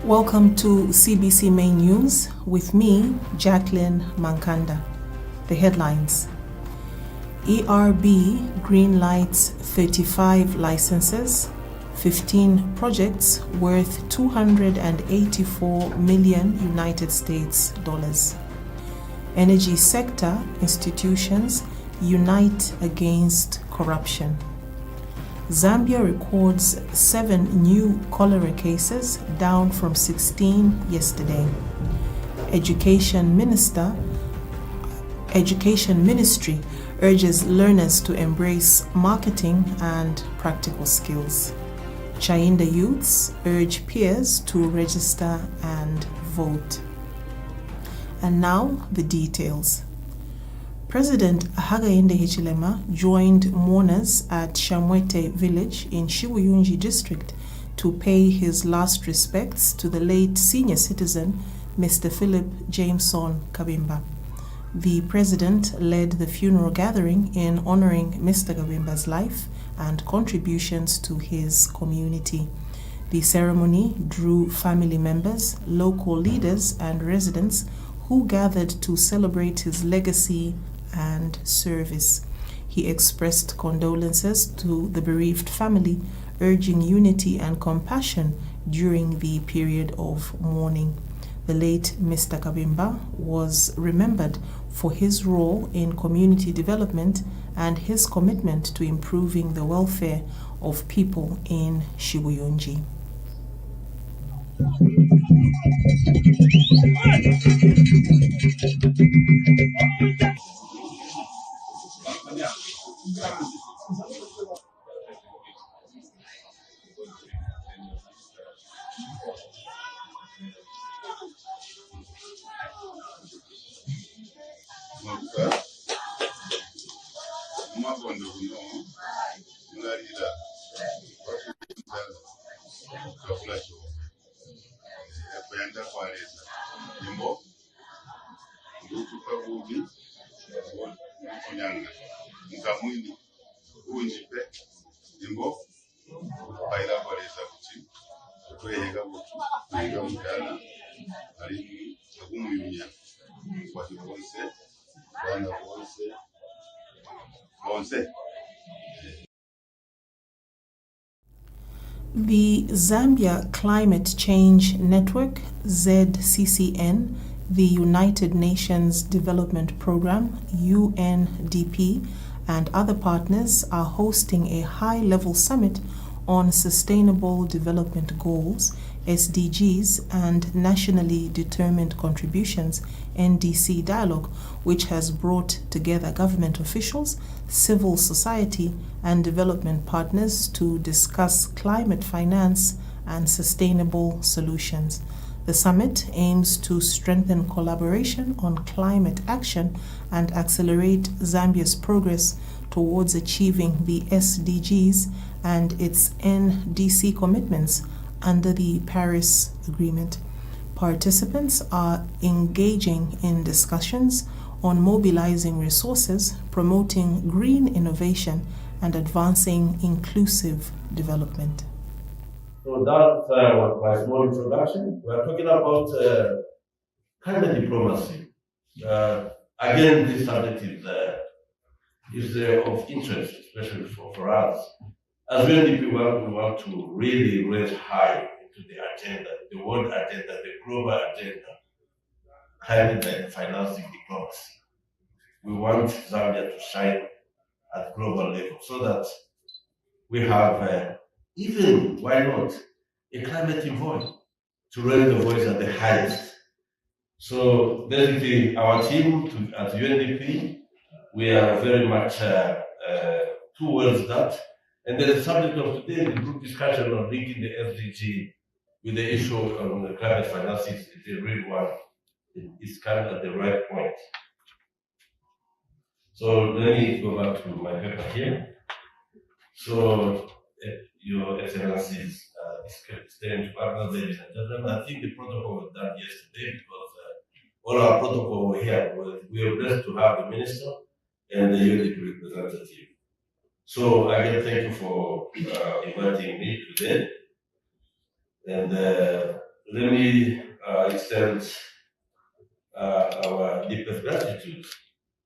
Welcome to CBC Main News with me, Jacqueline Mankanda. The headlines. ERB greenlights 35 licenses, 15 projects worth 284 million United States dollars. Energy sector institutions unite against corruption. Zambia records 7 new cholera cases, down from 16 yesterday. Education Ministry urges learners to embrace marketing and practical skills. Chainda youths urge peers to register and vote. And now the details. President Hakainde Hichilema joined mourners at Shamwete village in Shibuyunji district to pay his last respects to the late senior citizen, Mr. Philip Jameson Kabimba. The president led the funeral gathering in honoring Mr. Kabimba's life and contributions to his community. The ceremony drew family members, local leaders, and residents who gathered to celebrate his legacy and service. He expressed condolences to the bereaved family, urging unity and compassion during the period of mourning. The late Mr. Kabimba was remembered for his role in community development and his commitment to improving the welfare of people in Shibuyunji. The Zambia Climate Change Network, ZCCN, the United Nations Development Programme, UNDP, and other partners are hosting a high-level summit on Sustainable Development Goals, SDGs, and Nationally Determined Contributions, NDC Dialogue, which has brought together government officials, civil society, and development partners to discuss climate finance and sustainable solutions. The summit aims to strengthen collaboration on climate action and accelerate Zambia's progress towards achieving the SDGs and its NDC commitments under the Paris Agreement. Participants are engaging in discussions on mobilizing resources, promoting green innovation, and advancing inclusive development. So that was my small introduction. We are talking about climate diplomacy. Again, this subject is of interest, especially for us. As UNDP, we want to really raise high into the agenda, the world agenda, the global agenda, climate and financing diplomacy. We want Zambia to shine at global level so that we have even, why not, a climate voice, to raise the voice at the highest. So basically, our team at UNDP, we are very much towards that. And the subject of today, the group discussion on linking the SDG with the issue on the climate finance is a real one. It's kind of at the right point. So let me go back to my paper here. So, Your Excellencies, distinguished partners, ladies and gentlemen, I think the protocol was done yesterday because all our protocol were here. We were blessed to have the minister and the UNDP representative. So again, thank you for inviting me today. And let me extend our deepest gratitude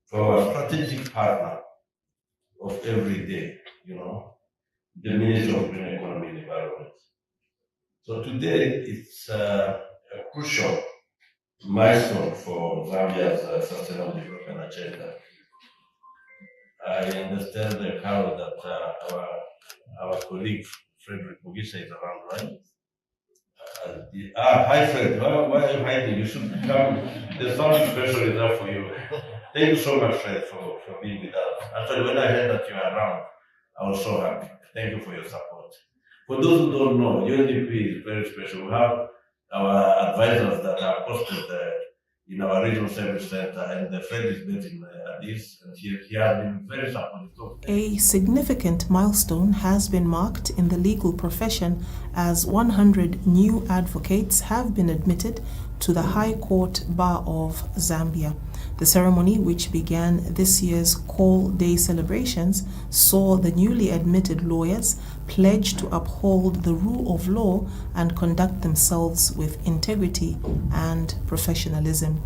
for our strategic partner of every day, the Ministry of Green Economy and Environment. So today it's a crucial milestone for Zambia's sustainable development agenda. I understand the how that our colleague Frederick Mugisha is around, right? Hi Fred, why are you hiding? You should come. There's something special enough for you. Thank you so much, Fred, for being with us. Actually, when I heard that you are around, I was so happy. Thank you for your support. For those who don't know, UNDP is very special. We have our advisors that are posted in our regional service center, and the friend is based in Addis, and he has been very supportive. A significant milestone has been marked in the legal profession as 100 new advocates have been admitted to the High Court Bar of Zambia. The ceremony, which began this year's Call Day celebrations, saw the newly admitted lawyers pledge to uphold the rule of law and conduct themselves with integrity and professionalism.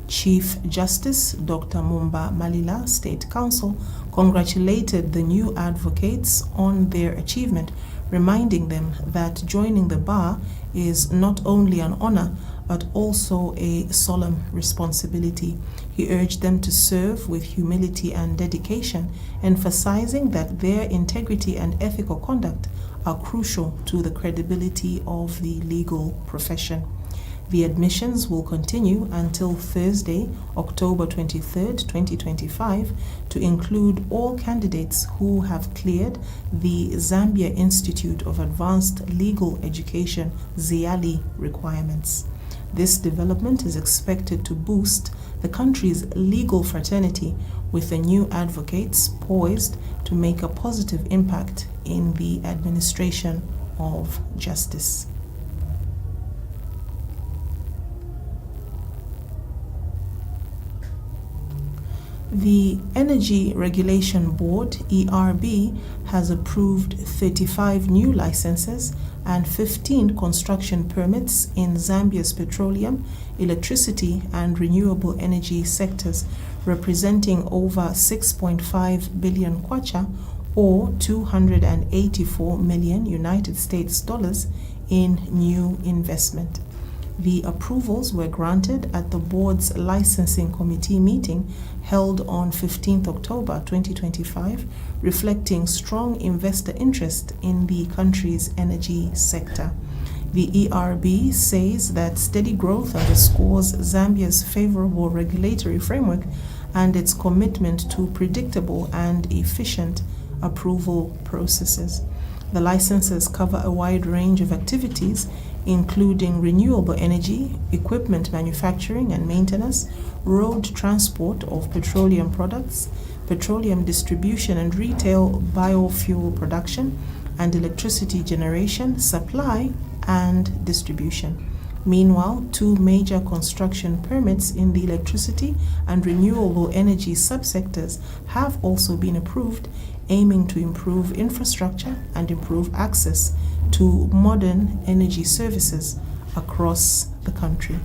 Chief Justice Dr. Mumba Malila, State Counsel, congratulated the new advocates on their achievement, reminding them that joining the bar is not only an honor but also a solemn responsibility. He urged them to serve with humility and dedication, emphasizing that their integrity and ethical conduct are crucial to the credibility of the legal profession. The admissions will continue until Thursday, October 23rd, 2025, to include all candidates who have cleared the Zambia Institute of Advanced Legal Education ZIALI requirements. This development is expected to boost the country's legal fraternity, with the new advocates poised to make a positive impact in the administration of justice. The Energy Regulation Board, ERB, has approved 35 new licenses and 15 construction permits in Zambia's petroleum, electricity, and renewable energy sectors, representing over 6.5 billion kwacha, or 284 million United States dollars in new investment. The approvals were granted at the board's licensing committee meeting held on 15th October 2025, reflecting strong investor interest in the country's energy sector. The ERB says that steady growth underscores Zambia's favorable regulatory framework and its commitment to predictable and efficient approval processes. The licenses cover a wide range of activities, including renewable energy, equipment manufacturing and maintenance, road transport of petroleum products, petroleum distribution and retail, biofuel production, and electricity generation, supply, and distribution. Meanwhile, 2 major construction permits in the electricity and renewable energy subsectors have also been approved, aiming to improve infrastructure and improve access to modern energy services across the country.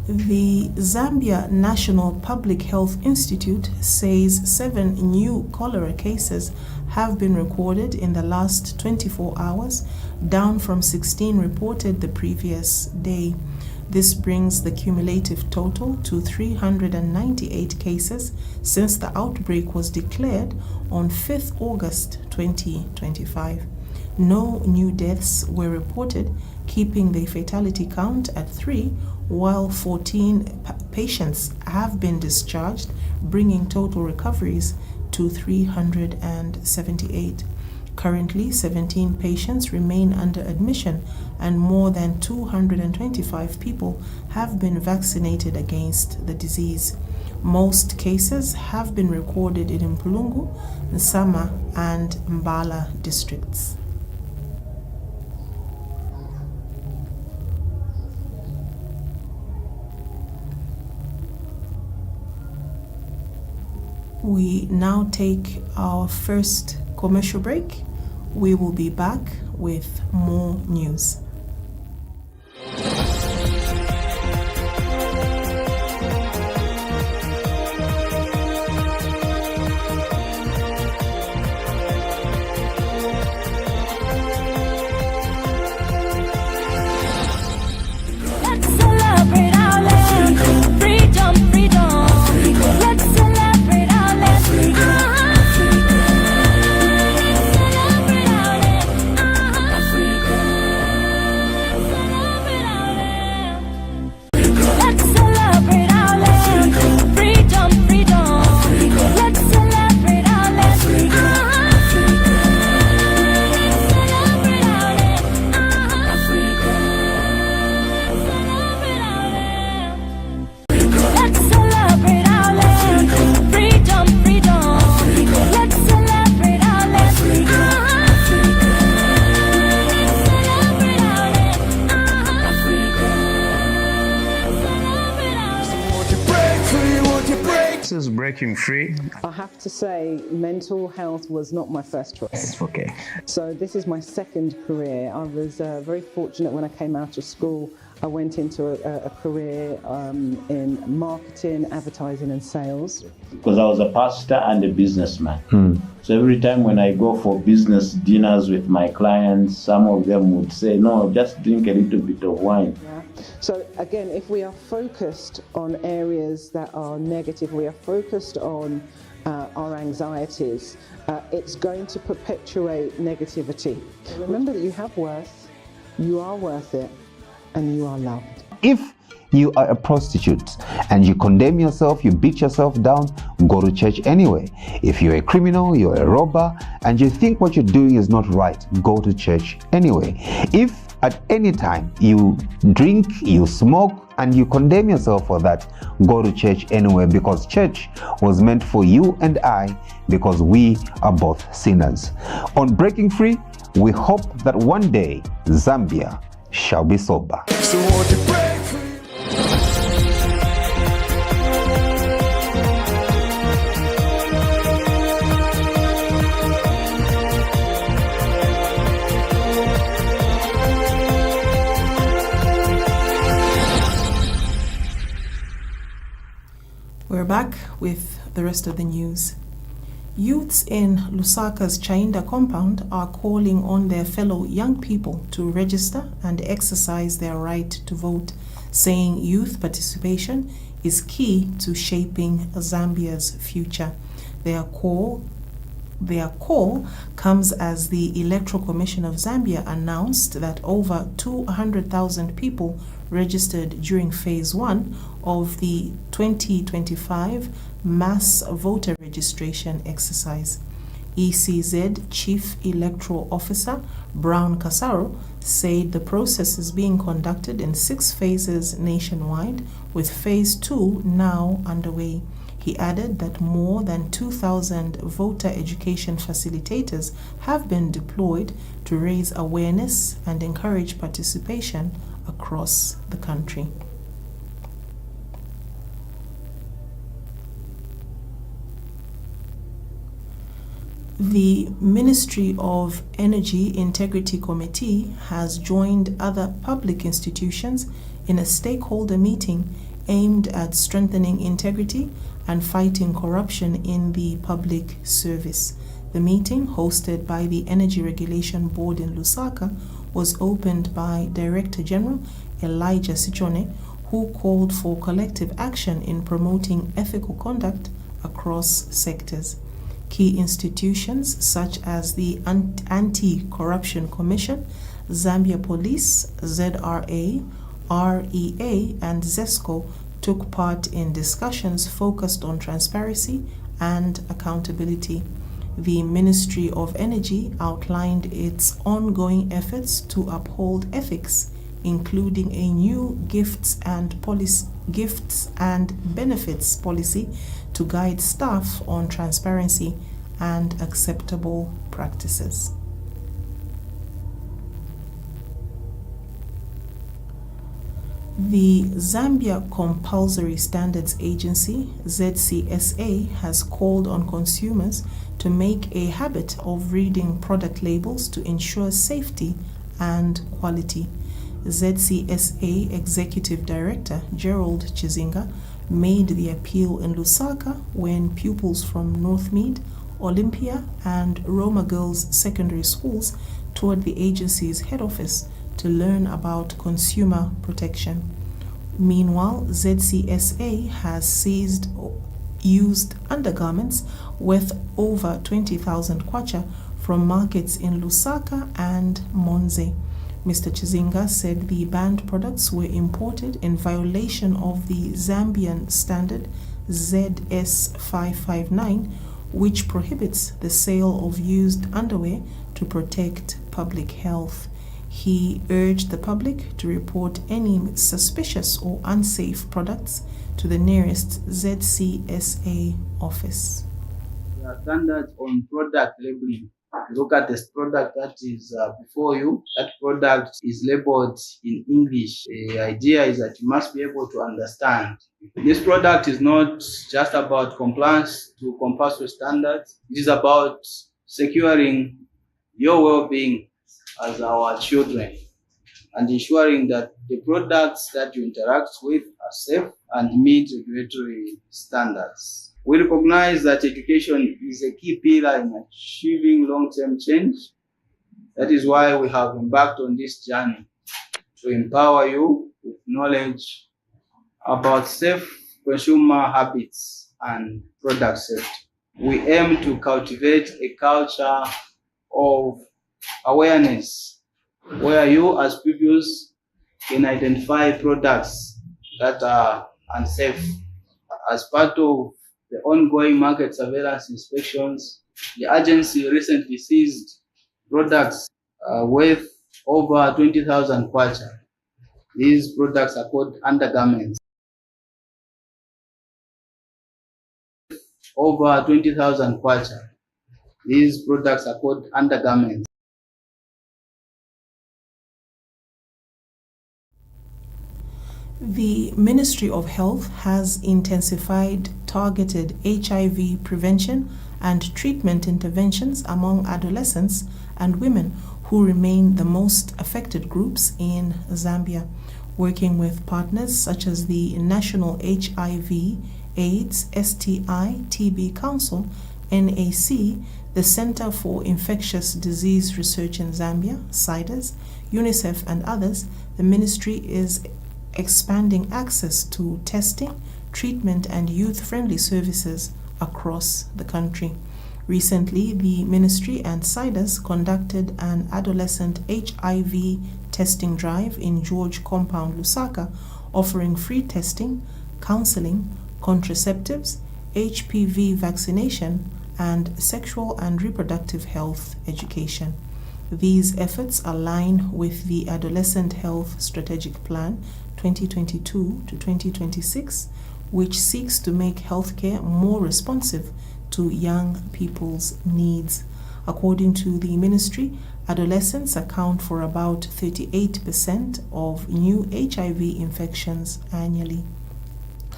The Zambia National Public Health Institute says 7 new cholera cases have been recorded in the last 24 hours, down from 16 reported the previous day. This brings the cumulative total to 398 cases since the outbreak was declared on 5th August 2025. No new deaths were reported, keeping the fatality count at 3, while 14 patients have been discharged, bringing total recoveries to 378. Currently, 17 patients remain under admission, and more than 225 people have been vaccinated against the disease. Most cases have been recorded in Mpulungu, Nsama, and Mbala districts. We now take our first commercial break. We will be back with more news. Breaking free. I have to say, mental health was not my first choice. Okay. So this is my second career. I was very fortunate when I came out of school. I went into a career in marketing, advertising and sales. Because I was a pastor and a businessman. So every time when I go for business dinners with my clients, some of them would say, no, just drink a little bit of wine. Yeah. So again, if we are focused on areas that are negative, we are focused on our anxieties, it's going to perpetuate negativity. Remember that you have worth, you are worth it, and you are loved. If you are a prostitute and you condemn yourself, you beat yourself down, go to church anyway. If you're a criminal, you're a robber, and you think what you're doing is not right, go to church anyway. If at any time you drink, you smoke, and you condemn yourself for that, go to church anyway, because church was meant for you and I, because we are both sinners. On Breaking Free, we hope that one day Zambia shall be sober. So won't you break free? We're back with the rest of the news. Youths in Lusaka's Chainda compound are calling on their fellow young people to register and exercise their right to vote, saying youth participation is key to shaping Zambia's future. Their call comes as the Electoral Commission of Zambia announced that over 200,000 people registered during Phase 1 of the 2025 mass voter registration exercise. ECZ Chief Electoral Officer Brown Kasaro said the process is being conducted in 6 phases nationwide, with Phase 2 now underway. He added that more than 2,000 voter education facilitators have been deployed to raise awareness and encourage participation across the country. The Ministry of Energy Integrity Committee has joined other public institutions in a stakeholder meeting aimed at strengthening integrity and fighting corruption in the public service. The meeting, hosted by the Energy Regulation Board in Lusaka, was opened by Director General Elijah Sichone, who called for collective action in promoting ethical conduct across sectors. Key institutions such as the Anti-Corruption Commission, Zambia Police, ZRA, REA, and ZESCO took part in discussions focused on transparency and accountability. The Ministry of Energy outlined its ongoing efforts to uphold ethics, including a new gifts and benefits policy to guide staff on transparency and acceptable practices. The Zambia Compulsory Standards Agency, ZCSA, has called on consumers to make a habit of reading product labels to ensure safety and quality. ZCSA Executive Director Gerald Chizinga made the appeal in Lusaka when pupils from Northmead, Olympia, and Roma Girls Secondary Schools toured the agency's head office to learn about consumer protection. Meanwhile, ZCSA has seized used undergarments worth over 20,000 kwacha from markets in Lusaka and Monze. Mr. Chizinga said the banned products were imported in violation of the Zambian standard ZS559, which prohibits the sale of used underwear to protect public health. He urged the public to report any suspicious or unsafe products to the nearest ZCSA office. There are standards on product labeling. Look at this product that is before you. That product is labeled in English. The idea is that you must be able to understand. This product is not just about compliance to compulsory standards. It is about securing your well-being as our children and ensuring that the products that you interact with are safe and meet regulatory standards. We recognize that education is a key pillar in achieving long-term change. That is why we have embarked on this journey to empower you with knowledge about safe consumer habits and product safety. We aim to cultivate a culture of awareness where you as pupils can identify products that are unsafe. As part of the ongoing market surveillance inspections, the agency recently seized products worth over 20,000 kwacha. These products are called undergarments. Over 20,000 kwacha. These products are called undergarments. The Ministry of Health has intensified targeted HIV prevention and treatment interventions among adolescents and women who remain the most affected groups in Zambia, working with partners such as the National HIV, AIDS, STI, TB Council, NAC, the Center for Infectious Disease Research in Zambia, CIDES, UNICEF, and others. The ministry is expanding access to testing, treatment, and youth-friendly services across the country. Recently, the ministry and CIDES conducted an adolescent HIV testing drive in George Compound, Lusaka, offering free testing, counseling, contraceptives, HPV vaccination, and sexual and reproductive health education. These efforts align with the Adolescent Health Strategic Plan 2022 to 2026, which seeks to make healthcare more responsive to young people's needs. According to the ministry, adolescents account for about 38% of new HIV infections annually.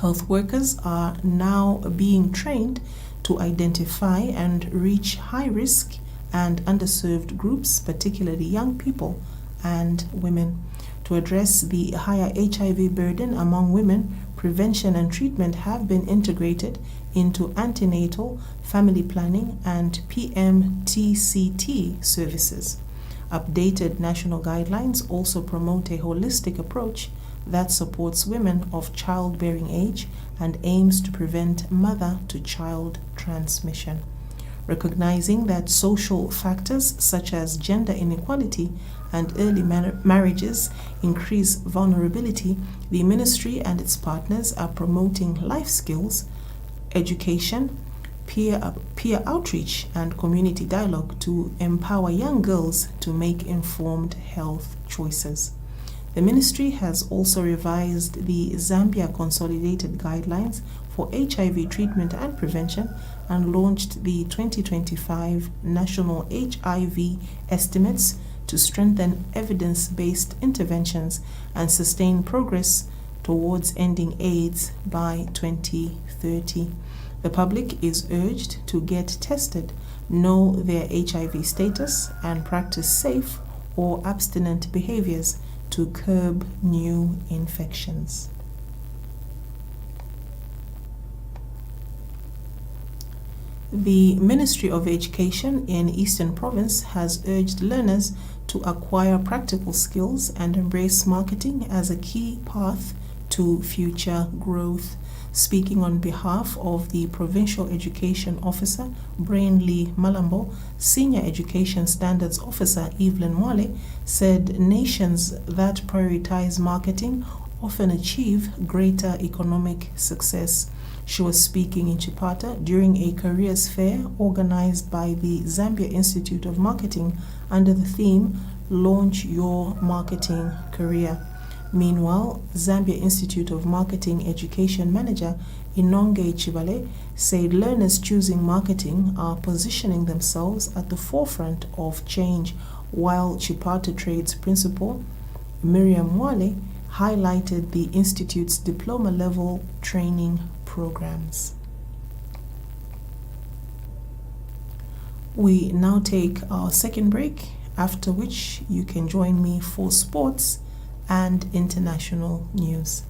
Health workers are now being trained to identify and reach high-risk and underserved groups, particularly young people and women. To address the higher HIV burden among women, prevention and treatment have been integrated into antenatal, family planning, and PMTCT services. Updated national guidelines also promote a holistic approach that supports women of childbearing age and aims to prevent mother-to-child transmission. Recognizing that social factors such as gender inequality and early marriages increase vulnerability, the ministry and its partners are promoting life skills, education, peer outreach, and community dialogue to empower young girls to make informed health choices. The ministry has also revised the Zambia Consolidated Guidelines for HIV treatment and prevention and launched the 2025 National HIV Estimates to strengthen evidence-based interventions and sustain progress towards ending AIDS by 2030. The public is urged to get tested, know their HIV status, and practice safe or abstinent behaviors to curb new infections. The Ministry of Education in Eastern Province has urged learners to acquire practical skills and embrace marketing as a key path to future growth. Speaking on behalf of the Provincial Education Officer, Brainley Malambo, Senior Education Standards Officer, Evelyn Mwale, said nations that prioritize marketing often achieve greater economic success. She was speaking in Chipata during a careers fair organized by the Zambia Institute of Marketing under the theme, Launch Your Marketing Career. Meanwhile, Zambia Institute of Marketing Education Manager Inonge Chibale said learners choosing marketing are positioning themselves at the forefront of change, while Chipata Trades Principal Miriam Mwale highlighted the Institute's diploma-level training programs. We now take our second break, after which you can join me for sports and international news.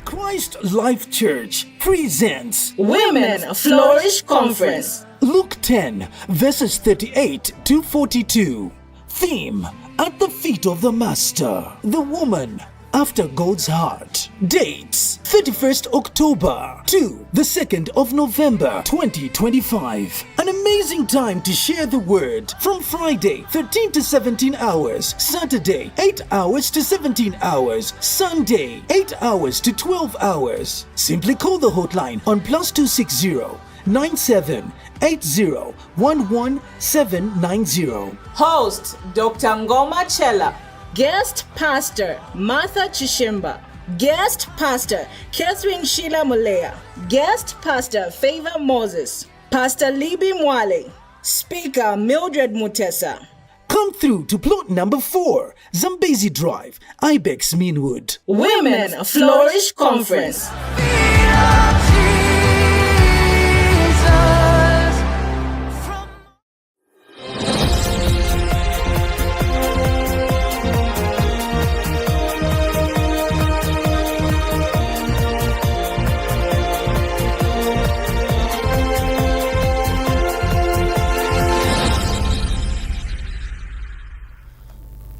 Christ Life Church presents Women Flourish Conference. Luke 10, verses 38 to 42. Theme, At the Feet of the Master. The woman after God's heart. Dates, 31st October to the 2nd of November 2025. An amazing time to share the word from Friday 13 to 17 hours, Saturday 8 hours to 17 hours, Sunday 8 hours to 12 hours. Simply call the hotline on +260 9780 Host Dr. Ngoma Chela. Guest Pastor Martha Chishimba. Guest Pastor Catherine Sheila Mulea. Guest Pastor Favor Moses. Pastor Libby Mwale. Speaker Mildred Mutesa. Come through to plot number 4, Zambezi Drive, Ibex Meanwood. Women Flourish Conference.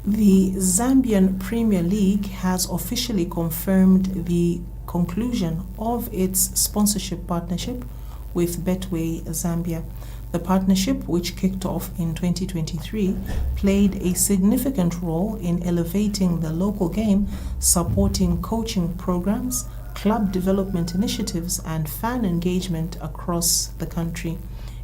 The Zambian Premier League has officially confirmed the conclusion of its sponsorship partnership with Betway Zambia. The partnership, which kicked off in 2023, played a significant role in elevating the local game, supporting coaching programs, club development initiatives, and fan engagement across the country.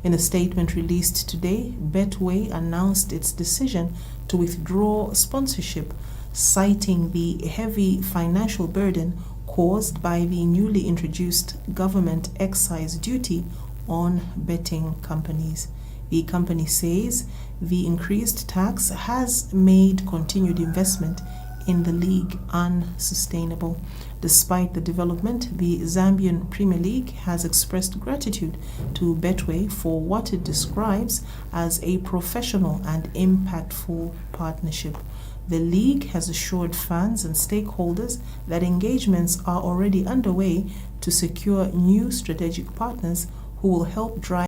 In a statement released today, Betway announced its decision to withdraw sponsorship, citing the heavy financial burden caused by the newly introduced government excise duty on betting companies. The company says the increased tax has made continued investment in the league unsustainable. Despite the development, the Zambian Premier League has expressed gratitude to Betway for what it describes as a professional and impactful partnership. The league has assured fans and stakeholders that engagements are already underway to secure new strategic partners who will help drive